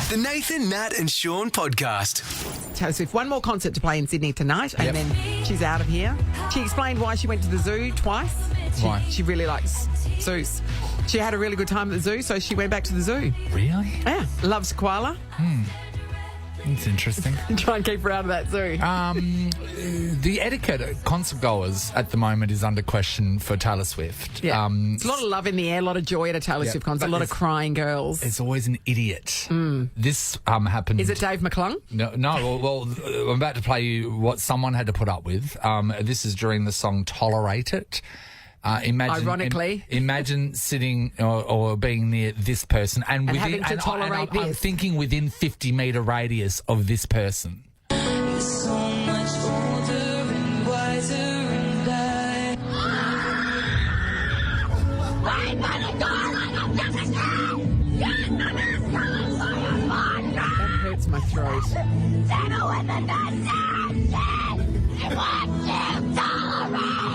The Nathan, Nat and Shaun podcast. Taylor Swift, one more concert to play in Sydney tonight, and then she's out of here. She explained why she went to the zoo twice. Why? She really likes zoos. She had a really good time at the zoo, so she went back to the zoo. Really? Yeah, loves koala. That's interesting. Try and keep her out of that zoo. The etiquette at concert goers at the moment is under question for Taylor Swift. Yeah. It's a lot of love in the air, a lot of joy at a Taylor Swift concert, a lot of crying girls. It's always an idiot. This happened. Is it Dave McClung? No. Well, I'm about to play you what someone had to put up with. This is during the song "Tolerate It." Ironically, imagine sitting or being near this person and having to tolerate this. I'm thinking within 50-metre radius of this person. That hurts my throat.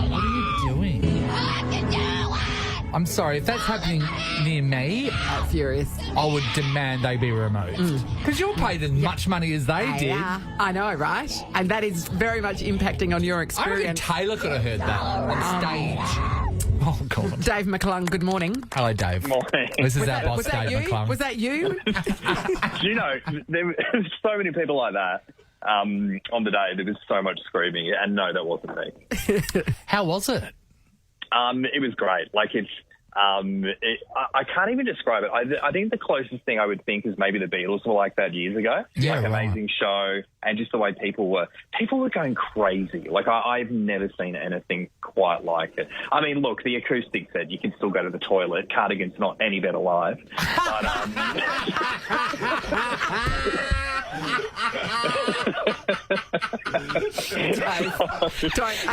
What are you doing? I'm sorry, if that's happening near me, Furious. I would demand they be removed. Because you're paid as much money as they did. I know, right? And that is very much impacting on your I reckon experience. Taylor could have heard that on stage. Oh, God. Dave McClung, good morning. Hello, Dave. Morning. This is our boss, Was that Dave you? McClung. Was that you? You know, there's so many people like that on the day. There was so much screaming, and no, that wasn't me. How was it? It was great. Like I can't even describe it. I think the closest thing I would think is maybe the Beatles were like that years ago. Yeah, like right. amazing show, and just the way people were going crazy. Like I've never seen anything quite like it. I mean, look, the acoustic set, you can still go to the toilet. Cardigan's not any better live. But,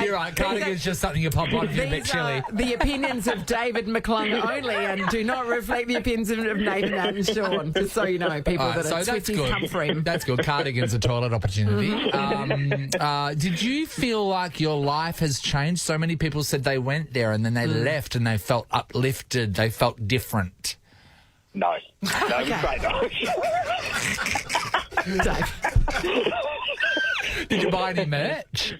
You're right, Cardigan's just something you pop on if you're a bit chilly. The opinions of David McClung only, and do not reflect the opinions of Nathan, Nat and Sean, just so you know, people that are Swifties come for him. That's good. Cardigan's a toilet opportunity. Did you feel like your life has changed? So many people said they went there and then they left and they felt uplifted. They felt different. no, it was great though. Dave. Did you buy any merch?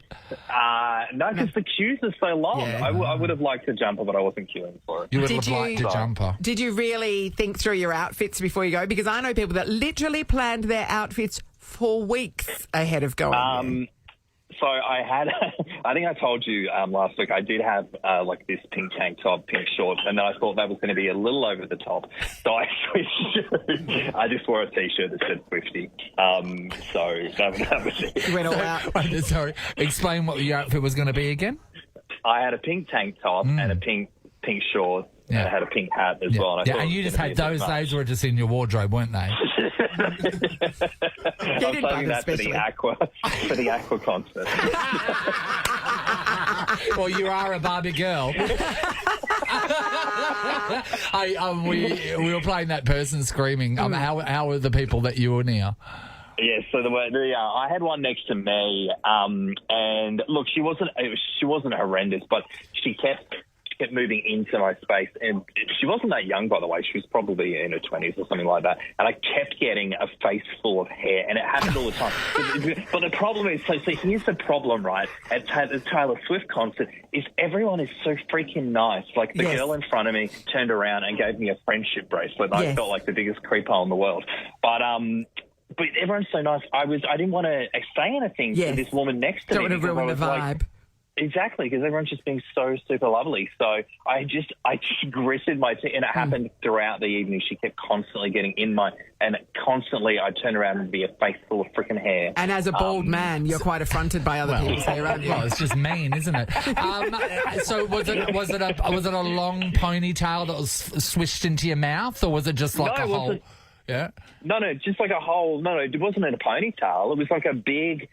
No, because the queues are so long. Yeah. I would have liked a jumper, but I wasn't queuing for it. You would Did have liked a jumper. Did you really think through your outfits before you go? Because I know people that literally planned their outfits for weeks ahead of going. So I had, I think I told you last week, I did have like this pink tank top, pink shorts, and then I thought that was going to be a little over the top. So I switched. I just wore a T-shirt that said Swiftie. So that was it. You went all out. Wait, sorry. Explain what your outfit was going to be again. I had a pink tank top and a pink shorts. Yeah. And I had a pink hat as well. And you just had those days were just in your wardrobe, weren't they? I'm saving that for the aqua concert. Well, you are a Barbie girl. We were playing that person screaming. How were the people that you were near? Yeah, so I had one next to me, and look, she wasn't horrendous, but she kept moving into my space, and she wasn't that young, by the way. She was probably in her 20s or something like that, and I kept getting a face full of hair, and it happened all the time. But the problem is, so here's the problem, right, at the Taylor Swift concert, is everyone is so freaking nice. Like, the girl in front of me turned around and gave me a friendship bracelet. I felt like the biggest creepo in the world. But everyone's so nice. I didn't want to say anything to this woman next to me. Don't want to ruin the vibe. Exactly, because everyone's just being so super lovely. So I just gritted my teeth, and it happened throughout the evening. She kept constantly getting in and constantly I turned around and be a face full of freaking hair. And as a bald man, you're quite affronted by other people's hair, aren't you? Well, it's just mean, isn't it? So was it a long ponytail that was swished into your mouth, or was it just like a whole? Yeah. No, just like a whole. No, it wasn't in a ponytail. It was like a big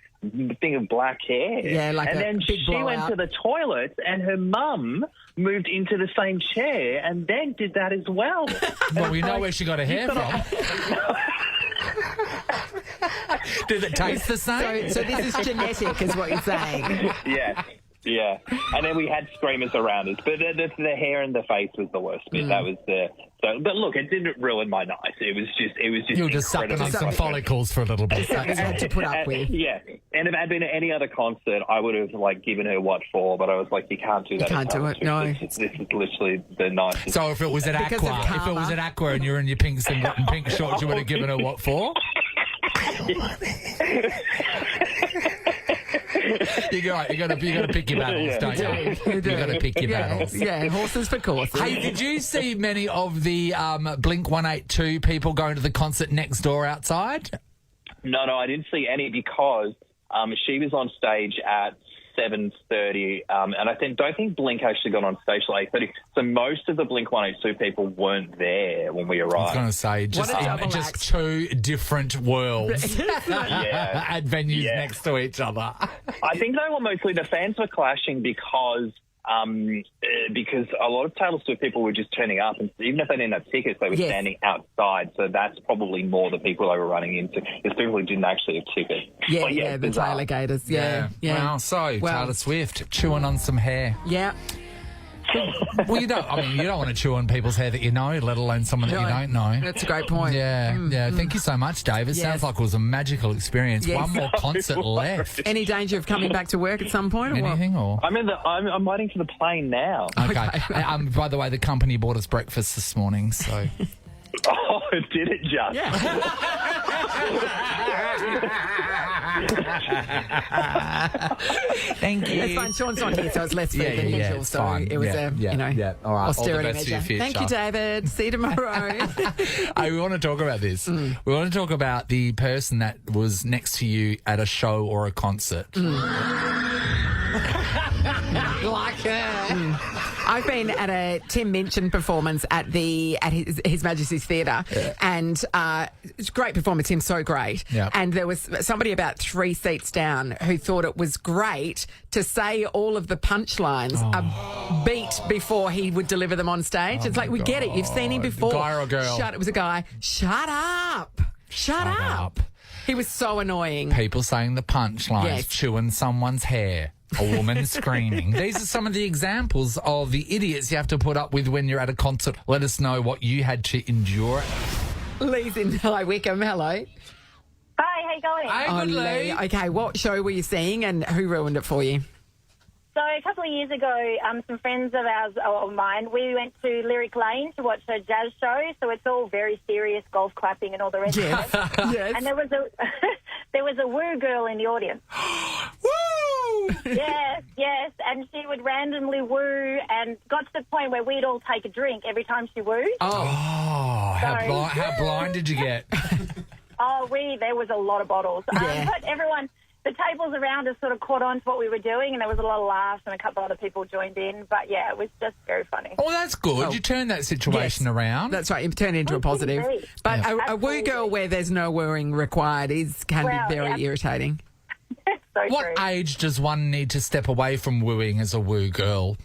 thing of black hair. Yeah, like and a then big she went to the toilet, and her mum moved into the same chair, and then did that as well. Well, we know where she got her hair from. Did it taste the same? So this is genetic, is what you're saying. Yeah. And then we had screamers around us, but the hair and the face was the worst bit. That was the So, but look, it didn't ruin my night. It was just You were just sucking on some follicles for a little bit. Something you had to put up with. Yeah, and if it had been any other concert, I would have given her what for. But I was like, you can't do that. You can't do it. No, this is literally the nicest. So if it was at Aqua, and you're in your pink singlet and pink shorts, you would have given her what for? You got to pick your battles, don't you? You got to pick your battles. Yeah, horses for courses. Hey, did you see many of the Blink 182 people going to the concert next door outside? No, I didn't see any because she was on stage at 7:30, and I don't think Blink actually got on stage till 8:30. So most of the Blink 182 people weren't there when we arrived. I was going to say just two different worlds at venues next to each other. I think they were mostly the fans were clashing because a lot of Taylor Swift people were just turning up, and even if they didn't have tickets, they were standing outside. So that's probably more the people they were running into, is people who didn't actually have tickets. Yeah, the Taylor Gators. Yeah. Taylor Swift chewing on some hair. Yeah. Well, you don't want to chew on people's hair that you know, let alone someone that you don't know. That's a great point. Yeah. Thank you so much, Dave. It sounds like it was a magical experience. Yes. One more concert left. Any danger of coming back to work at some point? Anything? Or I'm waiting for the plane now. Okay. By the way, the company bought us breakfast this morning, so. Oh, did it just? Yeah. Thank you. It's fine. Sean's not here, so it's less food than usual. It's so fine. it was All right. austerity All the best for your measure. future. Thank you, David. See you tomorrow. Hey, we want to talk about this. We want to talk about the person that was next to you at a show or a concert. Like her. I've been at a Tim Minchin performance at His Majesty's Theatre, and it's a great performance. Tim's so great. Yep. And there was somebody about 3 seats down who thought it was great to say all of the punchlines a beat before he would deliver them on stage. It's like, we get it. You've seen him before. Guy or girl? It was a guy. Shut up. Shut up. He was so annoying. People saying the punchlines, chewing someone's hair. A woman screaming. These are some of the examples of the idiots you have to put up with when you're at a concert. Let us know what you had to endure. Lee's in Wickham. Hello. Hi, how you going? Hey, good Lee. Okay, what show were you seeing and who ruined it for you? So a couple of years ago, some friends of ours, or mine, we went to Lyric Lane to watch a jazz show. So it's all very serious, golf clapping and all the rest of it. Yes. And there was a woo girl in the audience. Woo! Yes. And she would randomly woo, and got to the point where we'd all take a drink every time she wooed. How blind did you get? There was a lot of bottles. But everyone... The tables around us sort of caught on to what we were doing, and there was a lot of laughs, and a couple other people joined in. But, yeah, it was just very funny. Oh, that's good. You turned that situation around. That's right. You turned it into a positive. But a woo girl where there's no wooing required can be very irritating. What age does one need to step away from wooing as a woo girl?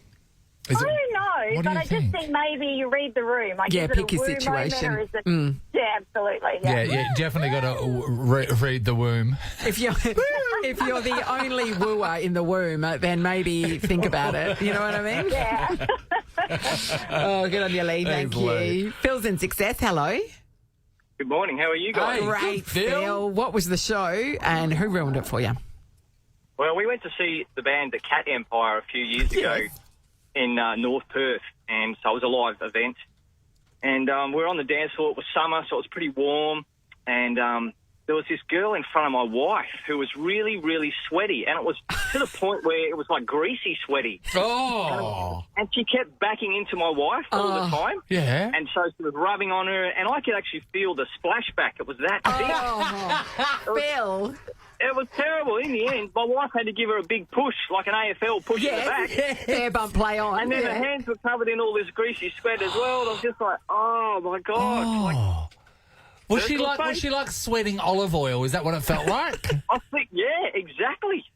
I don't know, but I just think maybe you read the room. Like, is it pick a your woo situation. Moment, or is it... Yeah, absolutely. Yeah, definitely got to read the womb. If you're the only wooer in the womb, then maybe think about it. You know what I mean? Yeah. Oh, good on you, Lee. Thank you. Phil's in Success. Hello. Good morning. How are you guys? Hey, Great, Phil. What was the show and who ruined it for you? Well, we went to see the band The Cat Empire a few years ago in North Perth, and so it was a live event. And we were on the dance floor. It was summer, so it was pretty warm. And there was this girl in front of my wife who was really, really sweaty, and it was to the point where it was like greasy sweaty. Oh. And she kept backing into my wife all the time. Yeah. And so she was rubbing on her, and I could actually feel the splashback. It was that big. Phil. It was terrible. In the end, my wife had to give her a big push, like an AFL push in the back. Air bump play on. And then her hands were covered in all this greasy sweat as well. And I was just like, oh, my God. Was she like sweating olive oil? Is that what it felt like? I think, yeah, exactly.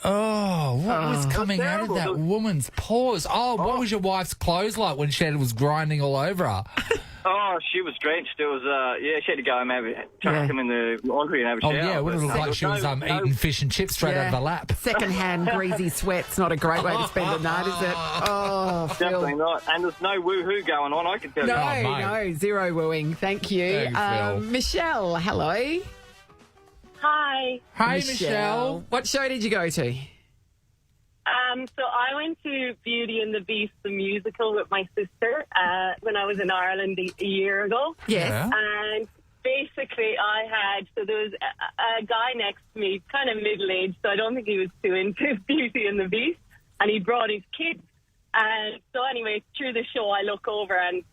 Oh, what was coming out of that woman's pores? Oh, what was your wife's clothes like when she was grinding all over her? Oh, she was drenched. It was, she had to go and chuck him in the laundry and have a shower. Oh, yeah, it would have looked like she was eating fish and chips straight out of her lap. Second-hand greasy sweat's not a great way to spend the night, is it? Oh, Phil. Definitely not. And there's no woo-hoo going on, I can tell you. No, zero wooing. Thank you. Phil. Michelle, hello. Hi. Hi, Michelle. What show did you go to? So I went to Beauty and the Beast, the musical, with my sister when I was in Ireland a year ago. Yes. Yeah. And basically so there was a guy next to me, kind of middle-aged, so I don't think he was too into Beauty and the Beast, and he brought his kids. And so anyway, through the show, I look over and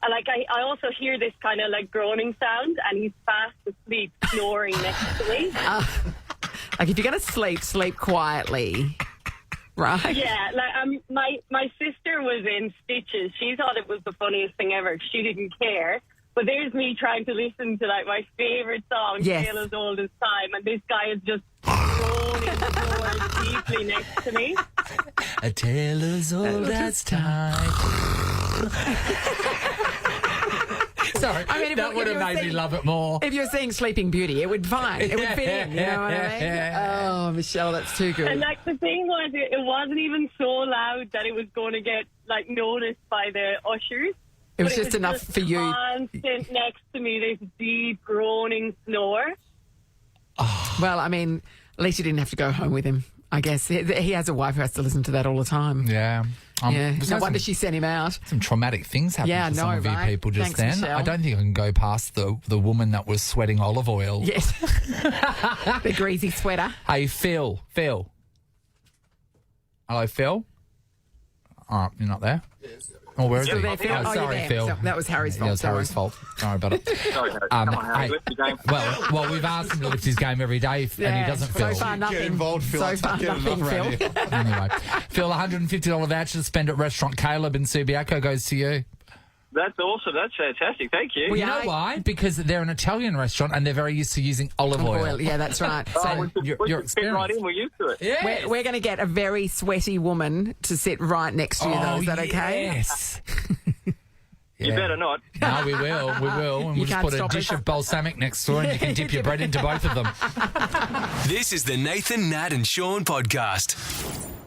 I also hear this kind of like groaning sound, and he's fast asleep, snoring next to me. Like if you're going to sleep quietly. Right. Yeah, like my sister was in stitches. She thought it was the funniest thing ever. She didn't care. But there's me trying to listen to like my favourite song, Tale as Old as Time, and this guy is just groaning forward deeply next to me. A tale as old as time. Sorry, I mean, that would have made me love it more. If you're seeing Sleeping Beauty, it would fine. It would fit in. You know what I mean? Oh, Michelle, that's too good. And like the thing was, it wasn't even so loud that it was going to get like noticed by the ushers. It was just enough for you. Constant next to me, this deep groaning snore. Well, I mean, at least you didn't have to go home with him. I guess he has a wife who has to listen to that all the time. Yeah. No wonder she sent him out. Some traumatic things happened to some of you people just Thanks, then. Michelle. I don't think I can go past the woman that was sweating olive oil. Yes. The greasy sweater. Hey, Phil. Hello, Phil. All right, you're not there? Yes. Oh, where is he? There, Phil? Oh, sorry, you're there. Phil. So that was Harry's fault. Yeah, it was Harry's fault. Sorry about it. Sorry, Harry. Come on, Harry, lift your game. Well, we've asked him to lift his game every day, and he doesn't feel. So far, nothing. Get involved, Phil. So far, nothing, Phil. Anyway, Phil, $150 voucher to spend at restaurant Caleb in Subiaco goes to you. That's awesome. That's fantastic. Thank you. You know why? Because they're an Italian restaurant and they're very used to using olive oil. Yeah, that's right. So You're fit right in. We're used to it. Yes. we're going to get a very sweaty woman to sit right next to you, though. Is that okay? Yes. You better not. No, we will. And we'll just can't put a stop dish us. of balsamic next door and you can dip your bread into both of them. This is the Nathan, Nat and Shaun podcast.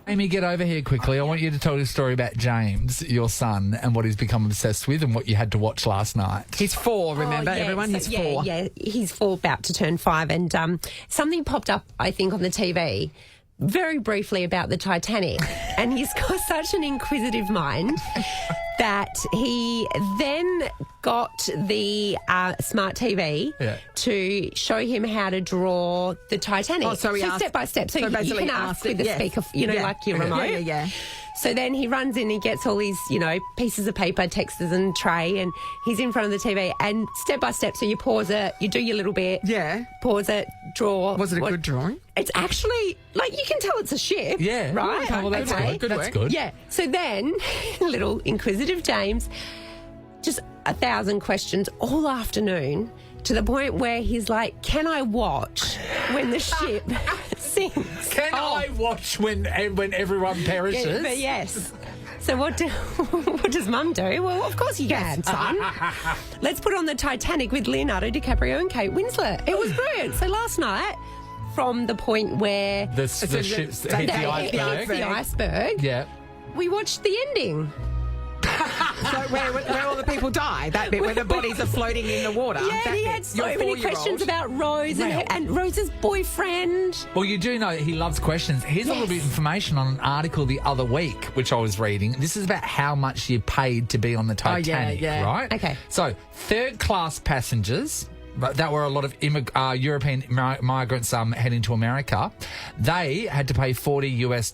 Amy, get over here quickly. I want you to tell a story about James, your son, and what he's become obsessed with and what you had to watch last night. He's 4, remember, everyone? He's 4. Yeah, he's 4, about to turn 5. And something popped up, I think, on the TV very briefly about the Titanic. And he's got such an inquisitive mind that he then got the smart TV to show him how to draw the Titanic. Oh, so he asked, step by step. So you basically can ask with the speaker, like your remote. Yeah. So then he runs in, he gets all these, pieces of paper, texters and tray, and he's in front of the TV. And step by step, so you pause it, you do your little bit. Yeah. Pause it, draw. Was it a good drawing? It's actually, you can tell it's a ship. Yeah. Right? Oh, well, that's good. That's good. Yeah. So then, little inquisitive James, just 1,000 questions all afternoon, to the point where he's like, can I watch when the ship sinks? Can I watch when everyone perishes? But yes. So what does Mum do? Well, of course you can, son. Let's put on the Titanic with Leonardo DiCaprio and Kate Winslet. It was brilliant. So last night, from the point where the ships hit the iceberg, yeah, we watched the ending. So where all the people die, that bit where the bodies are floating in the water. Yeah, that he bit. had so Your many 4-year-old. questions about Rose and Rose's boyfriend. Well, you do know that he loves questions. Here's a little bit of information on an article the other week, which I was reading. This is about how much you paid to be on the Titanic, right? Okay. So, third-class passengers, that were a lot of European migrants heading to America, they had to pay $40 US,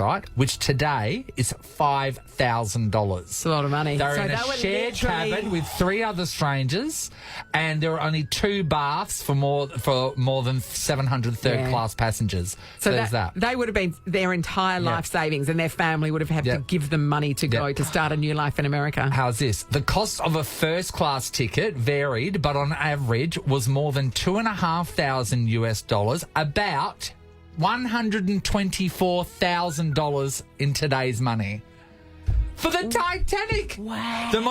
right? Which today is $5,000. It's a lot of money. They're So in a that would shared literally- cabin with 3 other strangers, and there were only 2 baths for more than 700 third-class passengers. So there's that. They would have been their entire life savings, and their family would have had to give them money to go to start a new life in America. How's this? The cost of a first-class ticket varied, but on average was more than $2,500 US, about $124,000 in today's money. for the Titanic. Wow. The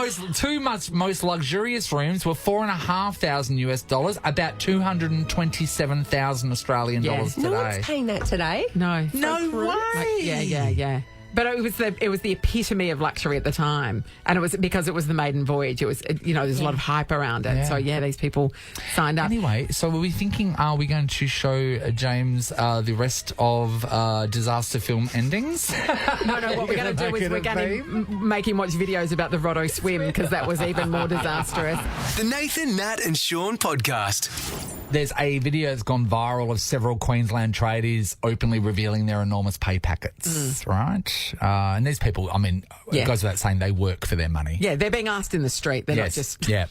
most luxurious rooms were $4,500 about 227,000 Australian dollars today. No one's paying that today. No. No way. Yeah. But it was the epitome of luxury at the time, and it was because it was the maiden voyage. It was, there's a lot of hype around it. Yeah. So these people signed up. Anyway, so were we thinking, are we going to show James the rest of disaster film endings? No, what we're going to do is we're going to make him watch videos about the Roto swim, because that was even more disastrous. The Nathan, Nat and Shaun podcast. There's a video that's gone viral of several Queensland tradies openly revealing their enormous pay packets, right? And these people, it goes without saying, they work for their money. Yeah, they're being asked in the street. They're not just... Yeah.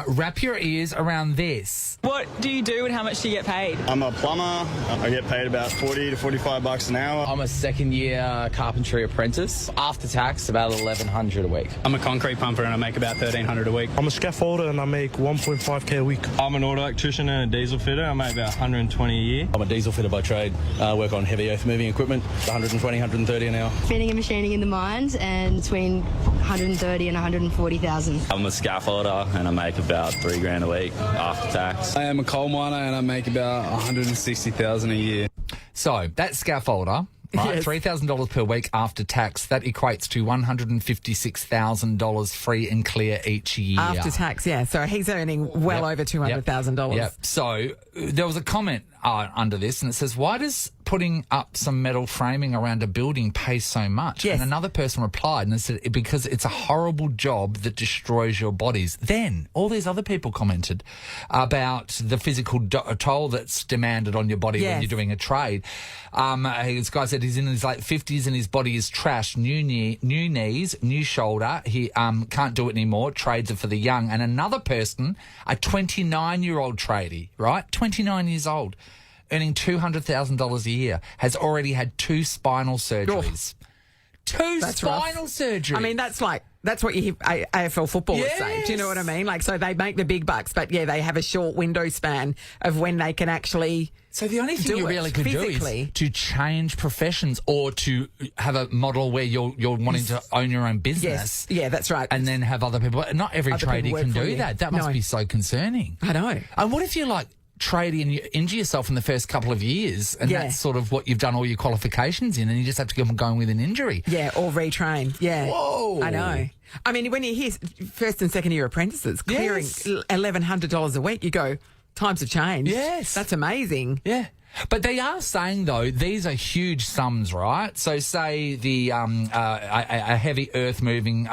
Wrap your ears around this. What do you do and how much do you get paid? I'm a plumber. I get paid about $40 to $45 an hour. I'm a second-year carpentry apprentice. After tax, about $1,100 a week. I'm a concrete pumper and I make about $1,300 a week. I'm a scaffolder and I make 1.5k a week. I'm an auto electrician and a diesel fitter. I make about 120 a year. I'm a diesel fitter by trade. Work on heavy earth moving equipment, 120, 130 an hour. Fitting and machining in the mines, and between 130 and 140,000. I'm a scaffolder and I make about $3,000 a week after tax. I am a coal miner and I make about 160,000 a year. So that scaffolder, right, Yes. $3,000 per week after tax, that equates to $156,000 free and clear each year. After tax, yeah. So he's earning well over $200,000. Yep. So there was a comment under this, and it says, why does putting up some metal framing around a building pay so much? Yes. And another person replied and said, because it's a horrible job that destroys your bodies. Then all these other people commented about the physical toll that's demanded on your body when you're doing a trade. This guy said he's in his late 50s and his body is trashed. New knees, new shoulder. He can't do it anymore. Trades are for the young. And another person, a 29-year-old tradie, right? 29 years old, earning $200,000 a year, has already had 2 spinal surgeries. That's spinal rough. surgeries. That's what you hear AFL footballers say. Do you know what I mean? So they make the big bucks, but they have a short window span of when they can actually. So the only thing you really could physically do is to change professions or to have a model where you're wanting to own your own business. Yes, yeah, that's right. And then have other people. Not every tradie can do that. That must be so concerning. I know. And what if you're like tradie and you injure yourself in the first couple of years, and that's sort of what you've done all your qualifications in, and you just have to keep on going with an injury? Yeah, or retrain. Yeah. Whoa. I know. When you hear first and second year apprentices clearing $1,100 a week, you go, times have changed. Yes. That's amazing. Yeah. But they are saying, though, these are huge sums, right? So say the a heavy earth-moving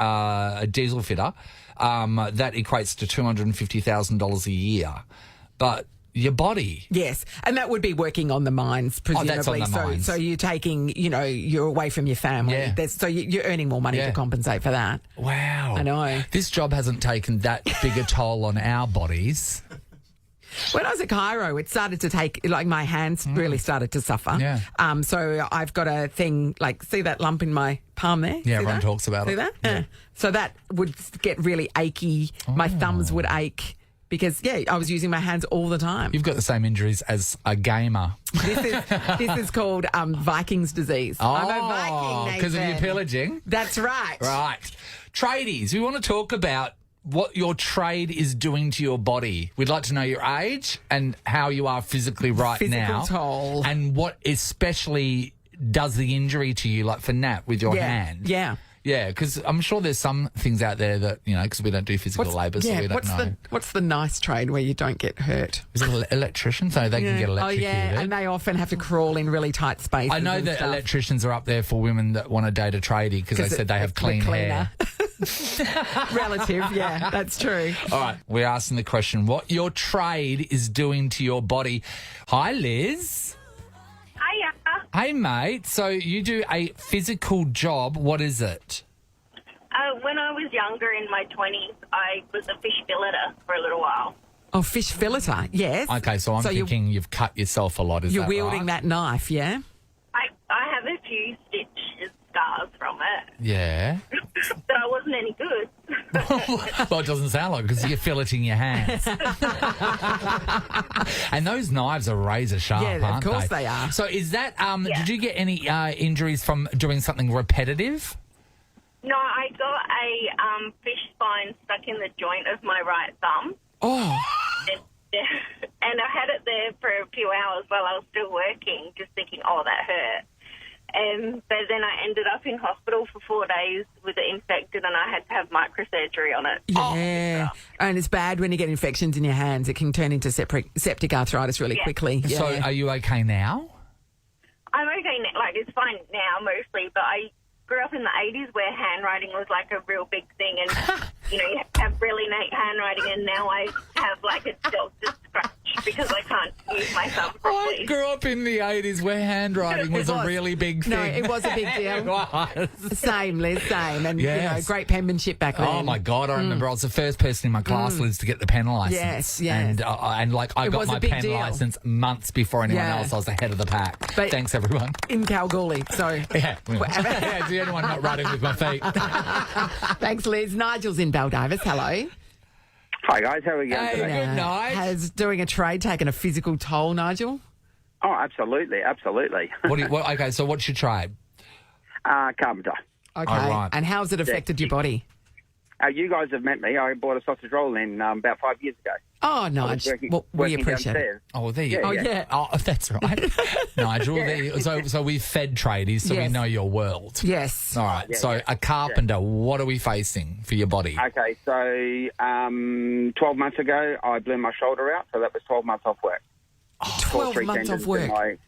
diesel fitter, that equates to $250,000 a year. But your body. Yes, and that would be working on the mines, presumably. That's on the mines. So you're taking, you're away from your family. Yeah. So you're earning more money to compensate for that. Wow. I know. This job hasn't taken that big a toll on our bodies. When I was at Cairo, it started to take, my hands really started to suffer. Yeah. So I've got a thing, see that lump in my palm there? Yeah, See everyone that? talks about See it. that? Yeah. So that would get really achy. My thumbs would ache. Because, I was using my hands all the time. You've got the same injuries as a gamer. This is called Vikings disease. I'm a Viking, Nathan. Because of your pillaging? That's right. Right. Tradies, we want to talk about what your trade is doing to your body. We'd like to know your age and how you are physically now. Physical toll. And what especially does the injury to you, like for Nat with your hand. Yeah. Yeah, because I'm sure there's some things out there that, because we don't do physical labour, so we don't know. What's the nice trade where you don't get hurt? Is it an electrician? So they can get electrocuted. Oh, yeah, and they often have to crawl in really tight spaces. I know that electricians are up there for women that want to date a tradie because they said they have clean hair. Relative, yeah, that's true. All right, we're asking the question, what your trade is doing to your body. Hi, Liz. Hiya. Hey, mate. So you do a physical job. What is it? When I was younger, in my 20s, I was a fish filleter for a little while. Oh, fish filleter, yes. Okay, so I'm thinking you've cut yourself a lot, is that right? You're wielding that knife, yeah? I have a few stitch scars from it. Yeah. But I wasn't any good. Well, it doesn't sound like it because you're filleting your hands. And those knives are razor sharp, aren't they? Yeah, of course they are. So is that, did you get any injuries from doing something repetitive? No, I got a fish spine stuck in the joint of my right thumb. Oh. And I had it there for a few hours while I was still working, just thinking, oh, that hurt. But then I ended up in hospital for 4 days with it infected, and I had to have microsurgery on it. Yeah. And it's bad when you get infections in your hands. It can turn into septic arthritis really quickly. Yeah. So are you okay now? I'm okay now. Like, it's fine now mostly, but I grew up in the 80s where handwriting was like a real big thing, and you have really neat handwriting, and now I have like a doctor's scratch because I can't use my thumb properly. I grew up in the 80s where handwriting was a really big thing. No, it was a big deal. It was. Same, Liz, same. And, Yes. great penmanship back then. Oh, my God. I remember I was the first person in my class, Liz, to get the pen licence. Yes, yes. And I It got was a my big pen deal. licence months before anyone Yeah. else. I was ahead of the pack. But- Thanks, everyone. In Kalgoorlie, so... Yeah. Yeah, the only one not writing with my feet. Thanks, Liz. Nigel's in Baldivis. Hello. Hi, guys. How are we going Hey, today? good night. Has doing a trade taken a physical toll, Nigel? Oh, absolutely. Okay, so what's your trade? Carpenter. Okay. Oh, right. And how's it affected your body? You guys have met me. I bought a sausage roll in about 5 years ago. Oh, I was Nigel. Well, we working appreciate it. downstairs. Oh, well, there you Yeah, go. yeah. Oh, that's right. Nigel, so we've fed tradies, so we Yes. know your world. Yes. All right, Yeah, so yeah. a carpenter, what are we facing for your body? Okay, so 12 months ago, I blew my shoulder out, so that was 12 months off work. 12 months off work.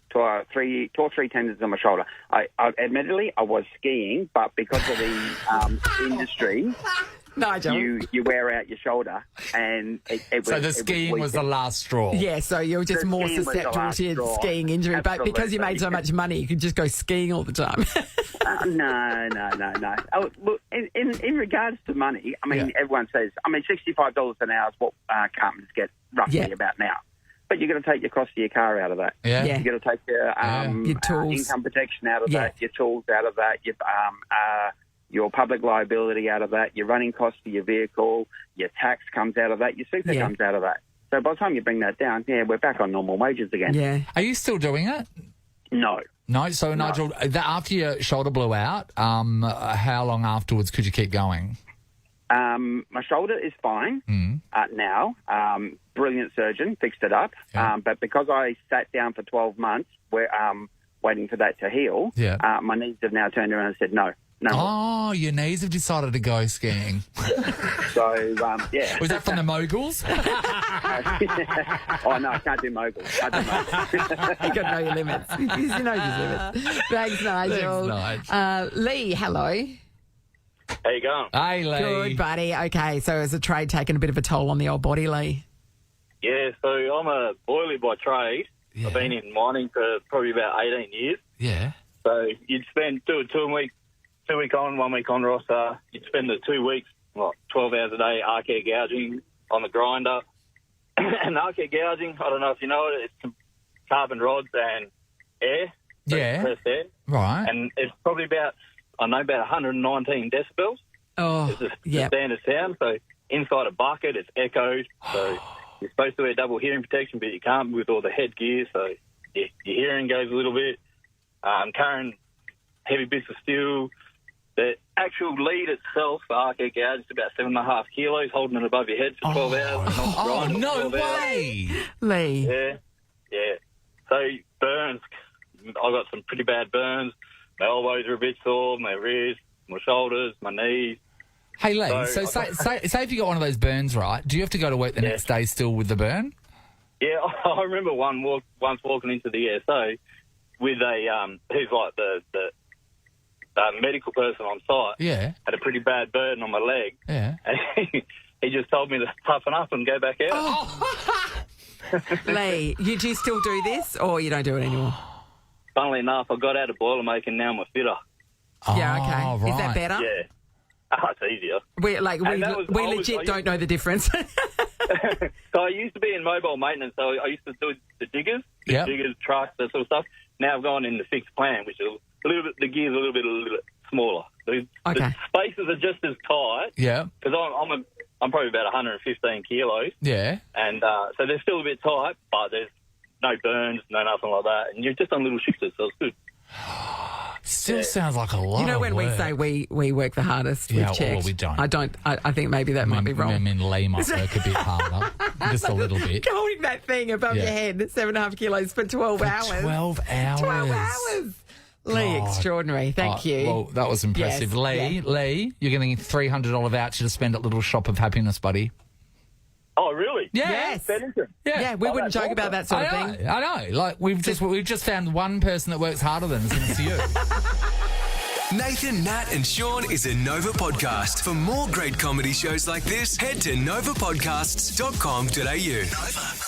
Tore three tendons in my shoulder. I admittedly, I was skiing, but because of the industry, Nigel. you wear out your shoulder, and it was. So the skiing was the last straw. Yeah, so you're just The more skiing was the susceptible last to your straw. skiing injury. But because you made so much money, you could just go skiing all the time. No. Oh, look, in regards to money, I mean, everyone says, $65 an hour is what carpenters get roughly about now. But you've got to take your cost of your car out of that. Yeah. Yeah. You've got to take Your tools. income protection out of Yeah. that, your tools out of that, your public liability out of that, your running costs for your vehicle, your tax comes out of that, your super comes out of that. So by the time you bring that down, we're back on normal wages again. Yeah. Are you still doing it? No. No. So, Nigel, after your shoulder blew out, how long afterwards could you keep going? My shoulder is fine now. Brilliant surgeon, fixed it up. Yeah. But because I sat down for 12 months waiting for that to heal, my knees have now turned around and said no. Oh, your knees have decided to go skiing. So, yeah. Was that from the moguls? Oh, no, I can't do moguls. You got to know your limits. You know your limits. Thanks, Nigel. Thanks, Lee, hello. How you going? Hey, Lee. Good, buddy. Okay, so has the trade taken a bit of a toll on the old body, Lee? Yeah, so I'm a boiler by trade. Yeah. I've been in mining for probably about 18 years. Yeah. So you'd spend two week on, 1 week on roster. You'd spend the 2 weeks, 12 hours a day, arc air gouging on the grinder. And arc air gouging, I don't know if you know it, it's some carbon rods and air. Yeah. Compressed air. Right. And it's probably about 119 decibels. Oh, It's the standard sound. So inside a bucket, it's echoed. So you're supposed to wear double hearing protection, but you can't with all the headgear. So your hearing goes a little bit. Carrying heavy bits of steel. The actual lead itself, the arc air gouge, is about 7.5 kilos, holding it above your head for 12 hours. Oh, no way. Lee. Yeah. So burns. I got some pretty bad burns. My elbows are a bit sore, my wrists, my shoulders, my knees. Hey, Lee, so say if you got one of those burns, right, do you have to go to work the next day still with the burn? Yeah, I remember once walking into the ESO with a who's like the medical person on site. Yeah. Had a pretty bad burn on my leg. Yeah. And he just told me to toughen up and go back out. Oh. Lee, do you still do this or you don't do it anymore? Funnily enough, I got out of boiler making, now I'm a fitter. Yeah, okay. right. Is that better? Yeah. It's easier. We I legit don't know the difference. So I used to be in mobile maintenance, so I used to do the diggers, diggers, trucks, that sort of stuff. Now I've gone in the fixed plant, which is a little bit, the gear's a little bit smaller. The spaces are just as tight. Yeah. Because I'm probably about 115 kilos. Yeah. And so they're still a bit tight, but there's no burns, no nothing like that. And you're just on little shifters, so it's good. Still sounds like a lot. You know of when we work. say we work the hardest, Yeah, we've checked. well, we don't. I don't. I think maybe that might be wrong. I mean, Lee might work a bit harder, just a little bit. Holding that thing above your head, 7.5 kilos for 12 hours. 12 hours. 12 hours. Lee, God. extraordinary. Thank you. Well, that was impressive. Yes, Lee, you're getting a $300 voucher to spend at Little Shop of Happiness, buddy. Oh, really? Yeah. Yes. Bennington. Yeah, we wouldn't joke about that sort of thing. I know. Like we've just found one person that works harder than us, and it's you. Nathan, Nat and Sean is a Nova podcast. For more great comedy shows like this, head to novapodcasts.com.au. Nova.